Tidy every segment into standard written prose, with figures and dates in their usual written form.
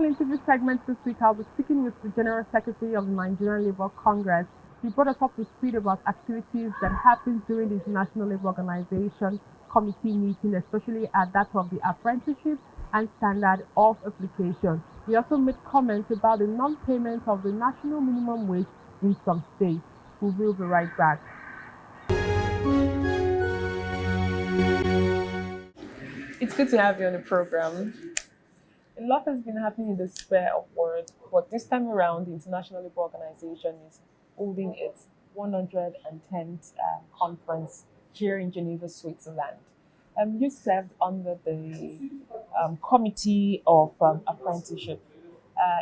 interview segment this week, I'll be speaking with the General Secretary of the Nigerian Labour Congress. He brought us up to speed about activities that happen during the International Labour Organization committee meeting, especially at that of the apprenticeship and standard of application. He also made comments about the non-payment of the national minimum wage in some states. We will be right back. It's good to have you on the program. A lot has been happening in the sphere of work, but this time around, the International Labour Organization is holding its 110th conference here in Geneva, Switzerland. You served under the Committee of Apprenticeship.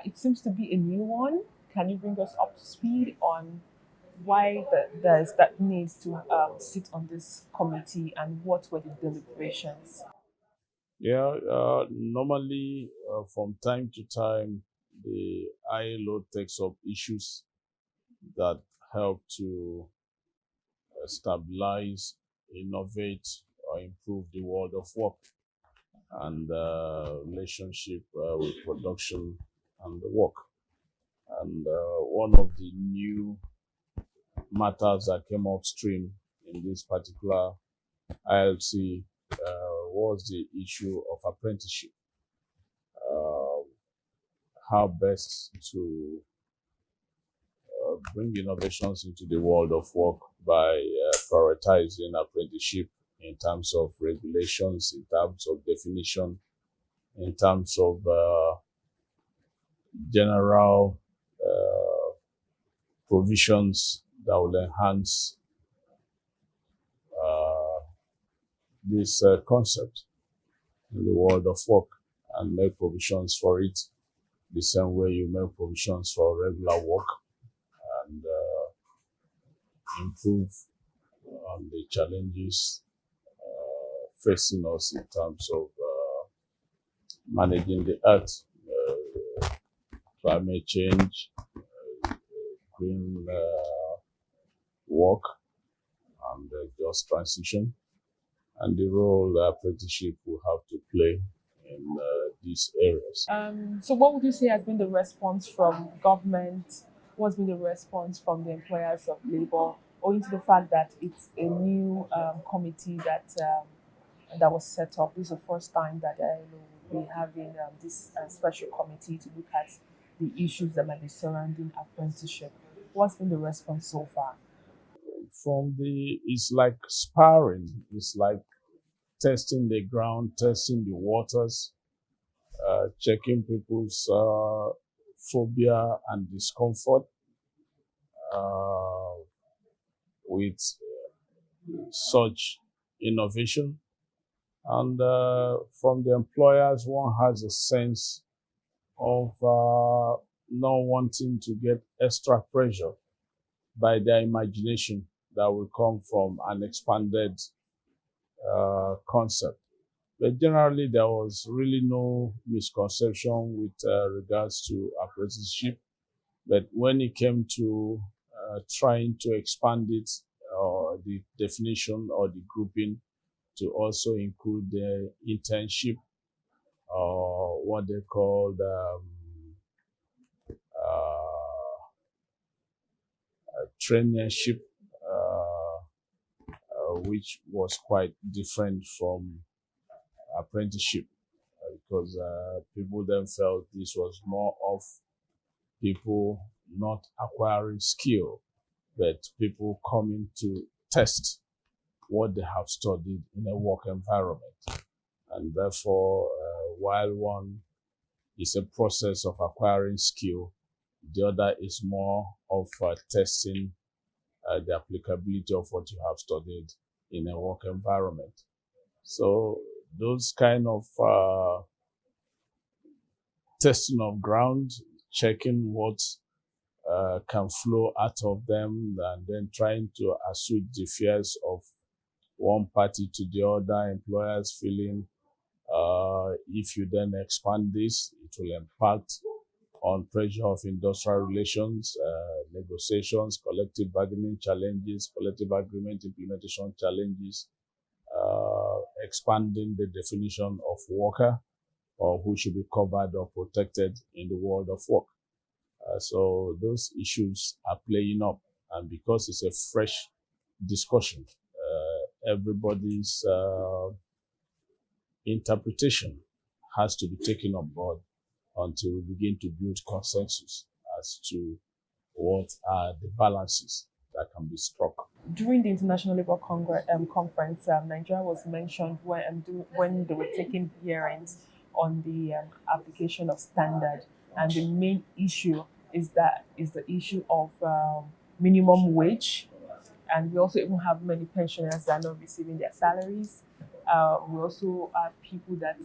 It seems to be a new one. Can you bring us up to speed on why there's that need to sit on this committee and what were the deliberations? Yeah, normally from time to time, the ILO takes up issues that help to stabilize, innovate, or improve the world of work and relationship with production and the work. And one of the new matters that came upstream in this particular ILC was the issue of apprenticeship. How best to bring innovations into the world of work by prioritizing apprenticeship in terms of regulations, in terms of definition, in terms of general provisions that will enhance this concept in the world of work and make provisions for it the same way you make provisions for regular work and improve on the challenges facing us in terms of managing the earth, climate change, green work, and just transition, and the role the apprenticeship will have to play in these areas. So what would you say has been the response from government? What's been the response from the employers of labor, owing to the fact that it's a new committee that was set up? This is the first time that will be having this special committee to look at the issues that might be surrounding apprenticeship. What's been the response so far? It's like sparring. It's like testing the ground, testing the waters, checking people's phobia and discomfort with such innovation. And from the employers, one has a sense of not wanting to get extra pressure by their imagination that will come from an expanded concept. But generally, there was really no misconception with regards to apprenticeship. But when it came to trying to expand it, or the definition or the grouping to also include the internship, or what they called traineeship, which was quite different from apprenticeship, because people then felt this was more of people not acquiring skill, but people coming to test what they have studied in a work environment. And therefore, while one is a process of acquiring skill, the other is more of testing the applicability of what you have studied in a work environment. So those kind of testing of ground, checking what can flow out of them, and then trying to assuage the fears of one party to the other, employers feeling if you then expand this, it will impact on pressure of industrial relations, negotiations, collective bargaining challenges, collective agreement implementation challenges, expanding the definition of worker, or who should be covered or protected in the world of work. So those issues are playing up, and because it's a fresh discussion, everybody's interpretation has to be taken on board until we begin to build consensus as to what are the balances that can be struck. During the International Labour Conference, Nigeria was mentioned when they were taking hearings on the application of standard, and the main issue is the issue of minimum wage, and we also even have many pensioners that are not receiving their salaries. We also have people that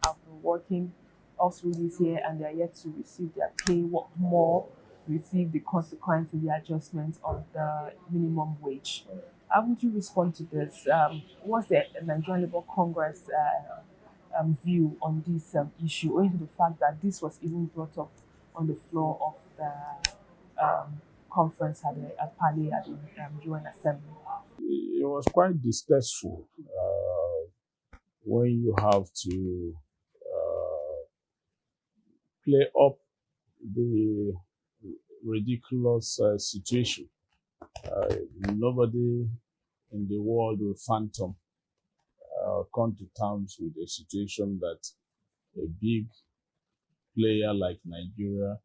have been working all through this year and they are yet to receive their pay, work more, receive the consequence in the adjustment of the minimum wage. How would you respond to this? What's the Nigerian Labour Congress view on this issue, owing to the fact that this was even brought up on the floor of the conference at Pali at the UN Assembly? It was quite distasteful when you have to play up the ridiculous situation. Nobody in the world will phantom come to terms with a situation that a big player like Nigeria,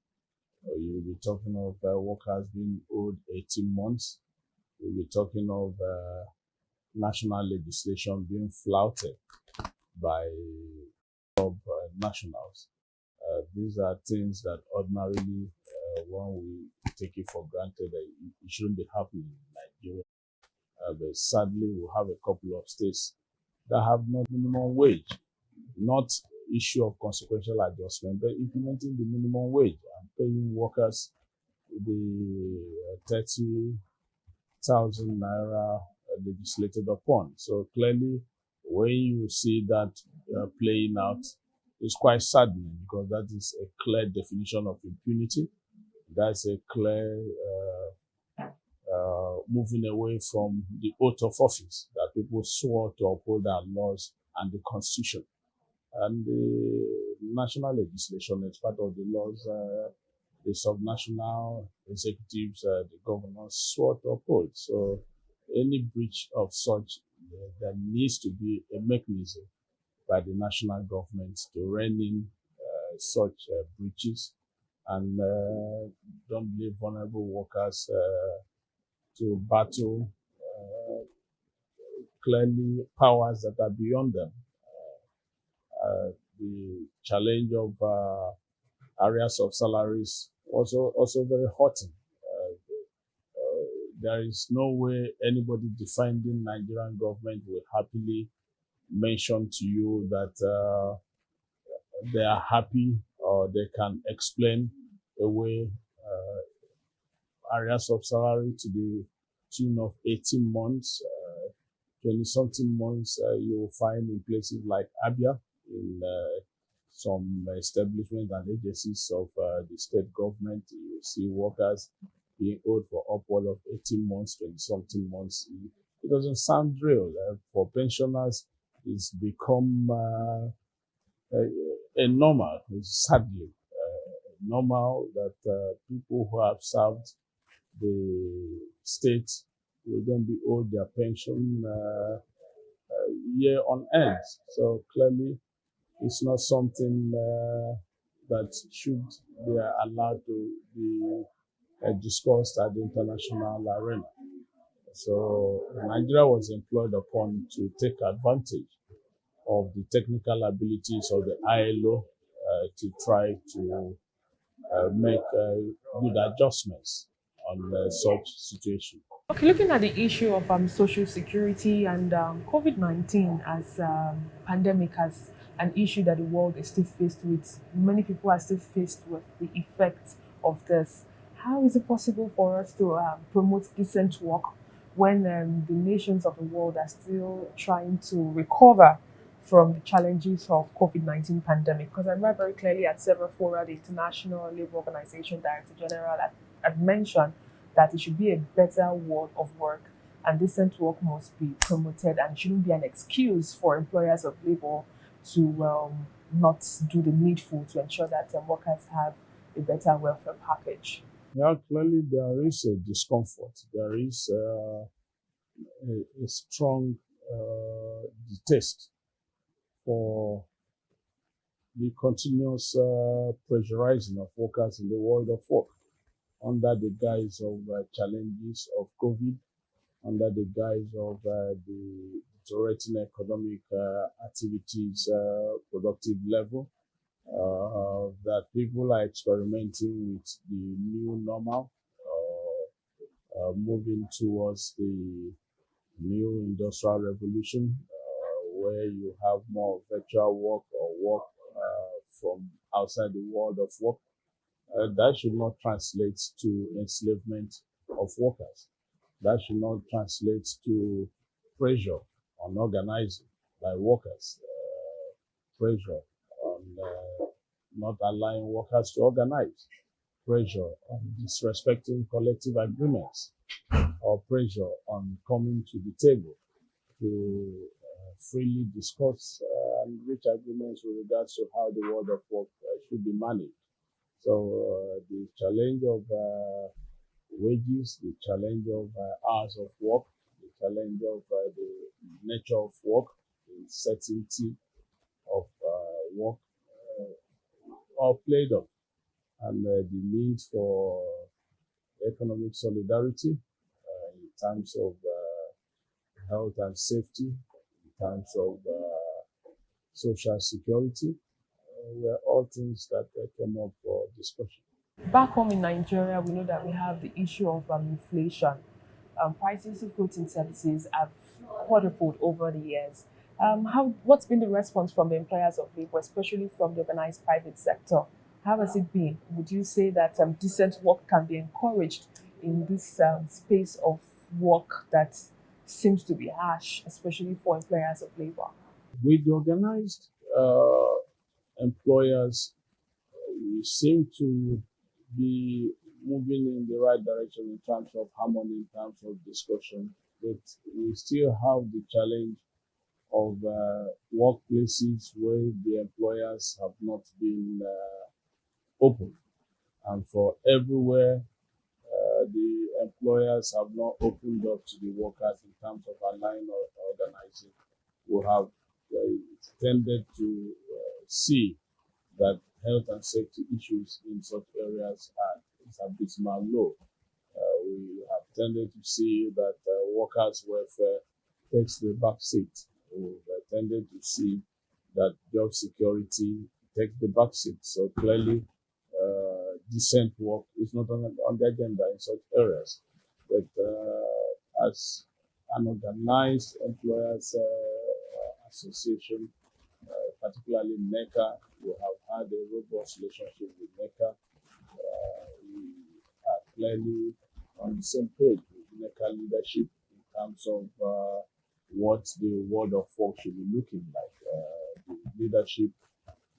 you will be talking of workers being owed 18 months. We'll be talking of national legislation being flouted by nationals. These are things that ordinarily one we take it for granted that it shouldn't be happening in Nigeria. But sadly, we have a couple of states that have not minimum wage, not issue of consequential adjustment, but implementing the minimum wage and paying workers the 30,000 naira legislated upon. So clearly, when you see that playing out, it's quite saddening because that is a clear definition of impunity. That's a clear moving away from the oath of office that people swore to uphold our laws and the constitution. And the national legislation is part of the laws the subnational executives, the governors swore to uphold. So any breach of such, there needs to be a mechanism by the national government to rein in such breaches and don't leave vulnerable workers to battle clearly powers that are beyond them. The challenge of areas of salaries also very hurting. There is no way anybody defending Nigerian government will happily mention to you that they are happy or they can explain away areas of salary to the tune of 18 months, 20-something months. You will find in places like Abia, in some establishments and agencies of the state government, you will see workers being owed for upward of 18 months, 20-something months. It doesn't sound real. For pensioners, it's become a normal, sadly, normal that people who have served the state will then be owed their pension year on end. So clearly, it's not something that should be allowed to be discussed at the international arena. So Nigeria was employed upon to take advantage of the technical abilities of the ILO to try to make good adjustments on such situation. Okay, looking at the issue of social security and COVID-19 as pandemic as an issue that the world is still faced with, many people are still faced with the effects of this. How is it possible for us to promote decent work when the nations of the world are still trying to recover from the challenges of COVID-19 pandemic? Because I remember very clearly at several fora, the International Labour Organization Director General had mentioned that it should be a better world of work and decent work must be promoted and shouldn't be an excuse for employers of labor to not do the needful to ensure that workers have a better welfare package? Yeah, clearly there is a discomfort. There is a strong distaste for the continuous pressurizing of workers in the world of work under the guise of challenges of COVID, under the guise of the deteriorating economic activities, productive level, that people are experimenting with the new normal, moving towards the new industrial revolution, where you have more virtual work or work from outside the world of work. That should not translate to enslavement of workers. That should not translate to pressure on organizing by workers, pressure on not allowing workers to organize, pressure on disrespecting collective agreements, or pressure on coming to the table to freely discuss and reach agreements with regards to how the world of work should be managed. So the challenge of wages, the challenge of hours of work, the challenge of the nature of work, the certainty of work are played up, and the need for economic solidarity in terms of health and safety, in terms of social security, were all things that came up for discussion. Back home in Nigeria, we know that we have the issue of inflation. Prices of goods and services have quadrupled over the years. What's been the response from the employers of labor, especially from the organized private sector? How has it been? Would you say that decent work can be encouraged in this space of work that seems to be harsh, especially for employers of labor? With the organized employers, we seem to be moving in the right direction in terms of harmony, in terms of discussion, but we still have the challenge of workplaces where the employers have not been open. And for everywhere, the employers have not opened up to the workers in terms of aligning or organizing. We have tended to see that health and safety issues in such areas are abysmal low. We have tended to see that workers' welfare takes the back seat. We've tended to see that job security takes the back seat. So clearly, decent work is not on the agenda in such areas. But as an organized employers association, particularly NECA, we have had a robust relationship with NECA. We are clearly on the same page with NECA leadership in terms of what the world of work should be looking like. The leadership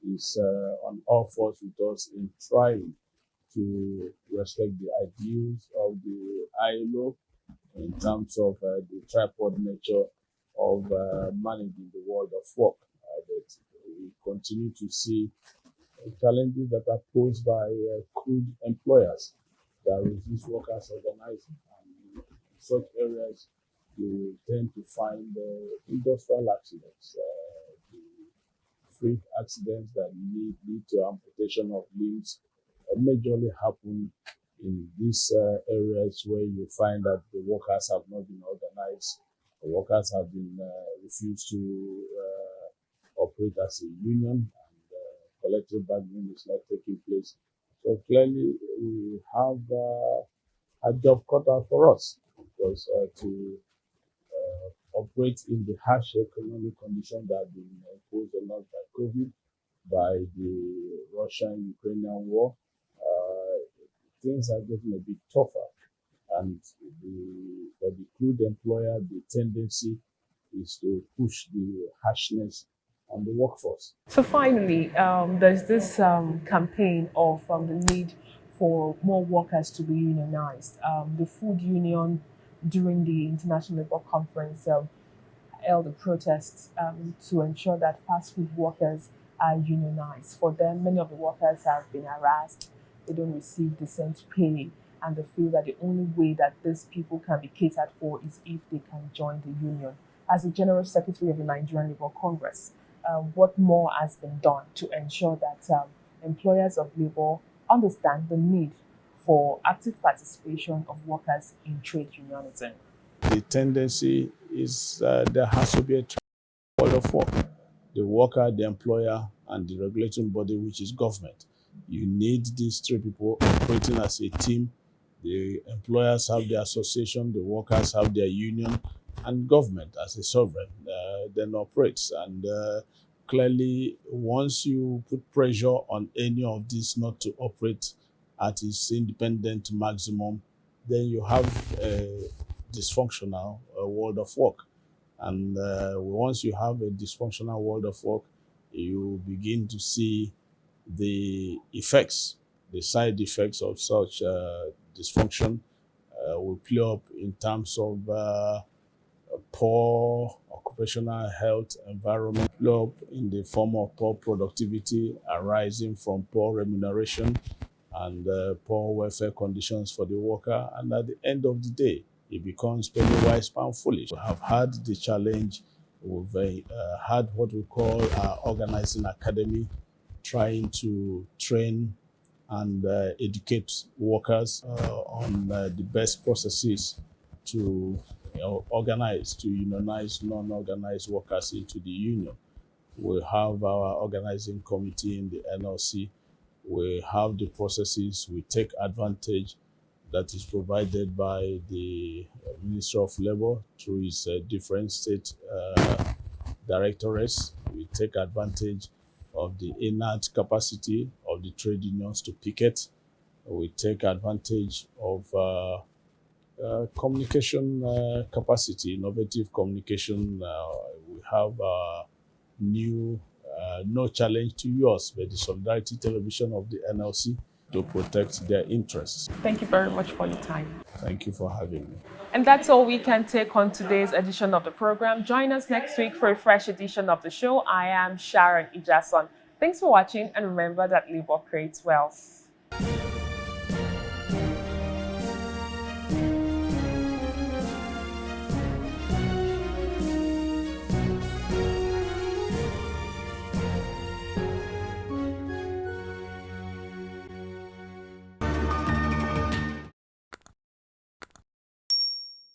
is on all fours with us in trying to respect the ideals of the ILO in terms of the tripod nature of managing the world of work. But we continue to see challenges that are posed by crude employers that resist workers organizing. And in such areas, you tend to find industrial accidents, freak accidents that lead to amputation of limbs majorly happen in these areas where you find that the workers have not been organized, the workers have been refused to operate as a union, and collective bargaining is not taking place. So clearly, we have a job cut out for us, because to operate in the harsh economic conditions that have been imposed on us by COVID, by the Russian-Ukrainian war, things are getting a bit tougher. And for the crude employer, the tendency is to push the harshness on the workforce. So finally, there's this campaign of the need for more workers to be unionized. The food union during the International Labour Conference held a protest to ensure that fast food workers are unionized. For them, many of the workers have been harassed. They don't receive decent pay, and they feel that the only way that these people can be catered for is if they can join the union. As the General Secretary of the Nigerian Labour Congress, what more has been done to ensure that employers of labor understand the need for active participation of workers in trade unionism? The tendency is there has to be a world of work. The worker, the employer, and the regulating body, which is government. You need these three people operating as a team. The employers have their association, the workers have their union, and government as a sovereign then operates. And clearly, once you put pressure on any of these not to operate at its independent maximum, then you have a dysfunctional world of work. And once you have a dysfunctional world of work, you begin to see the effects, the side effects of such dysfunction will play up in terms of poor occupational health environment, play up in the form of poor productivity arising from poor remuneration and poor welfare conditions for the worker. And at the end of the day, it becomes penny wise, pound foolish. We have had the challenge. We've had what we call our organizing academy, trying to train and educate workers on the best processes to organize, to unionize non-organized workers into the union. We have our organizing committee in the NLC. We have the processes. We take advantage that is provided by the Ministry of Labour through its different state directorates. We take advantage of the innate capacity of the trade unions to picket. We take advantage of communication capacity, innovative communication. We have new No Challenge to Yours by the Solidarity Television of the NLC to protect their interests. Thank you very much for your time. Thank you for having me. And that's all we can take on today's edition of the program. Join us next week for a fresh edition of the show. I am Sharon Ijason. Thanks for watching, and remember that labor creates wealth.